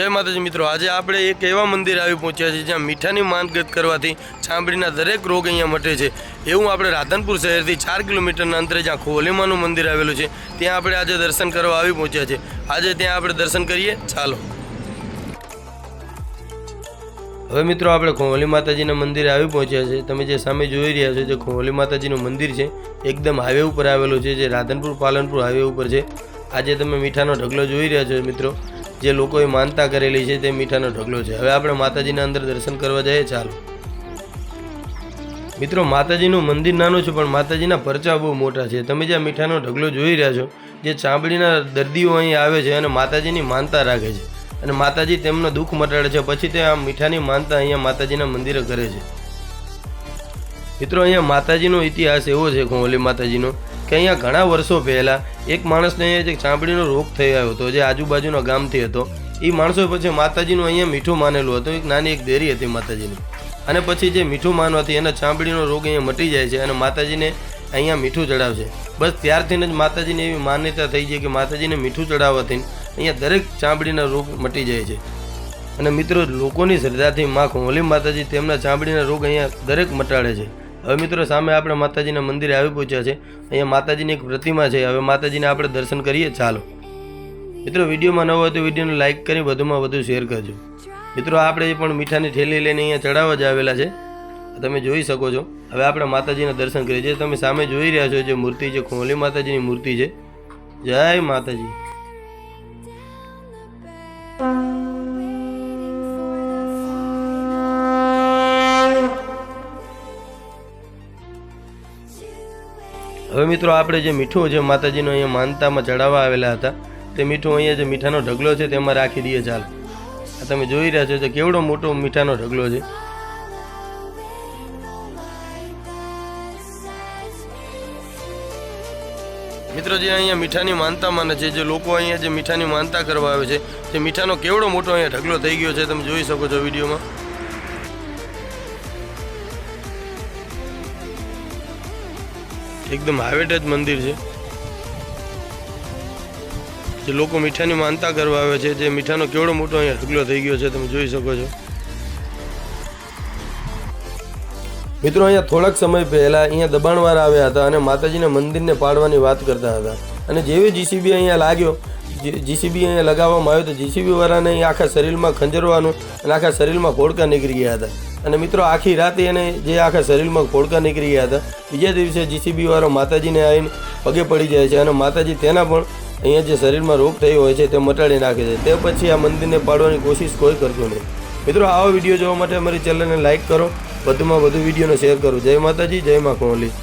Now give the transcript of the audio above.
जय माताजी मित्रों, आज આપણે એક એવા મંદિર આવી પહોંચ્યા છે જ્યાં મીઠાની માનગત કરવાથી ચામડીના દરેક રોગ અહીંયા મટે છે। એવું આપણે રાધનપુર શહેરથી 4 કિલોમીટરના અંતરે જ્યાં ખોલીમાનું મંદિર આવેલું છે ત્યાં આપણે આજે દર્શન કરવા આવી પહોંચ્યા છે। આજે ત્યાં આપણે દર્શન કરીએ, ચાલો। હવે મિત્રો આપણે ખોલી માતાજીના મંદિરે આવી પહોંચ્યા છે। તમે જે સામે જોઈ રહ્યા છો જે ખોલી માતાજીનું મંદિર છે એકદમ હાઈવે ઉપર આવેલું છે, જે રાધનપુર પાલનપુર હાઈવે ઉપર છે। આજે તમે મીઠાનો ઢગલો જોઈ રહ્યા છો મિત્રો, જે લોકોએ માનતા કરેલી છે તે મીઠાનો ઢગલો છે। હવે આપણે માતાજીના અંદર દર્શન કરવા જઈએ, ચાલો। મિત્રો માતાજીનું મંદિર નાનું છે પણ માતાજીના પરચા બહુ મોટા છે। તમે જે મીઠાનો ઢગલો જોઈ રહ્યા છો, જે ચામડીના દર્દીઓ અહીં આવે છે અને માતાજીની માનતા રાખે છે અને માતાજી તેમનો દુઃખ મટાડે છે, પછી તે આ મીઠાની માનતા અહીંયા માતાજીના મંદિરે કરે છે। મિત્રો અહીંયા માતાજીનો ઇતિહાસ એવો છે ખોલી માતાજીનો કે અહીંયા ઘણા વર્ષો પહેલાં એક માણસને અહીંયા જે ચામડીનો રોગ થયો હતો, જે આજુબાજુના ગામથી હતો। એ માણસો પછી માતાજીનું અહીંયા મીઠું માનેલું હતું, એક નાની એક દેરી હતી માતાજીની, અને પછી જે મીઠું માનવાથી એના ચામડીનો રોગ અહીંયા મટી જાય છે અને માતાજીને અહીંયા મીઠું ચડાવશે। બસ ત્યારથી જ માતાજીને એવી માન્યતા થઈ છે કે માતાજીને મીઠું ચડાવવાથી અહીંયા દરેક ચામડીના રોગ મટી જાય છે। અને મિત્રો લોકોની શ્રદ્ધાથી મા ખોલી માતાજી તેમના ચામડીના રોગ અહીંયા દરેક મટાડે છે। હવે મિત્રો સામે આપણે માતાજીના મંદિરે આવી પહોંચ્યા છે। અહીંયા માતાજીની એક પ્રતિમા છે। હવે માતાજીને આપણે દર્શન કરીએ, ચાલો। મિત્રો વિડીયોમાં નવો હોય તો વિડીયોને લાઇક કરી વધુમાં વધુ શેર કરજો। મિત્રો આપણે પણ મીઠાની થેલી લઈને અહીંયા ચડાવવા જ આવેલા છે, તમે જોઈ શકો છો। હવે આપણે માતાજીના દર્શન કરીએ। જે તમે સામે જોઈ રહ્યા છો જે મૂર્તિ છે ખોલી માતાજીની મૂર્તિ છે। જય માતાજી। હવે મિત્રો આપણે જે મીઠું છે માતાજીનો અહીંયા માનતામાં ચડાવવા આવેલા હતા, તે મીઠું અહીંયા જે મીઠાનો ઢગલો છે તેમાં રાખી દઈએ, ચાલો। આ તમે જોઈ રહ્યા છો કે કેવડો મોટો મીઠાનો ઢગલો છે। મિત્રો જે અહીંયા મીઠાની માનતા માને છે, જે લોકો અહીંયા જે મીઠાની માનતા કરવા આવે છે, તે મીઠાનો કેવડો મોટો અહીંયા ઢગલો થઈ ગયો છે, તમે જોઈ શકો છો વિડીયોમાં। एकदम हाईवे टच मंदिर है, जो लोग मीठा की मानता करवा आवे छे, जे मीठानो केवड़ो मोटो अहींया ढगलो थई गयो छे, तमे जोई शको छो। मित्रों अहींया थोड़ाक समय पहला अहींया दबाणवाळा आव्या हता अने माताजीना मंदिरने पाडवानी वात करता हता, अने जेवी जीसीबी अहींया लाग्यो, जीसीबी अहींया लगाववामां आव्यो तो जीसीबी वाळाने आखा शरीरमां खंजरवानुं अने आखा शरीरमां घोड़का નીકળી ગયા હતા। અને મિત્રો આખી રાતે એને જે આખા શરીરમાં ઘોડકા નીકળી ગયા હતા, બીજા દિવસે જીસીબી વાળો માતાજીને આવીને પગે પડી જાય છે અને માતાજી તેના પણ અહીંયા જે શરીરમાં રોગ થયો હોય છે તે મટાડી નાખે છે। તે પછી આ મંદિરને પાડવાની કોશિશ કોઈ કરતું નહીં। મિત્રો આવો વિડીયો જોવા માટે અમારી ચેનલને લાઇક કરો, વધુમાં વધુ વિડીયોને શેર કરો। જય માતાજી, જય મા ખોલી।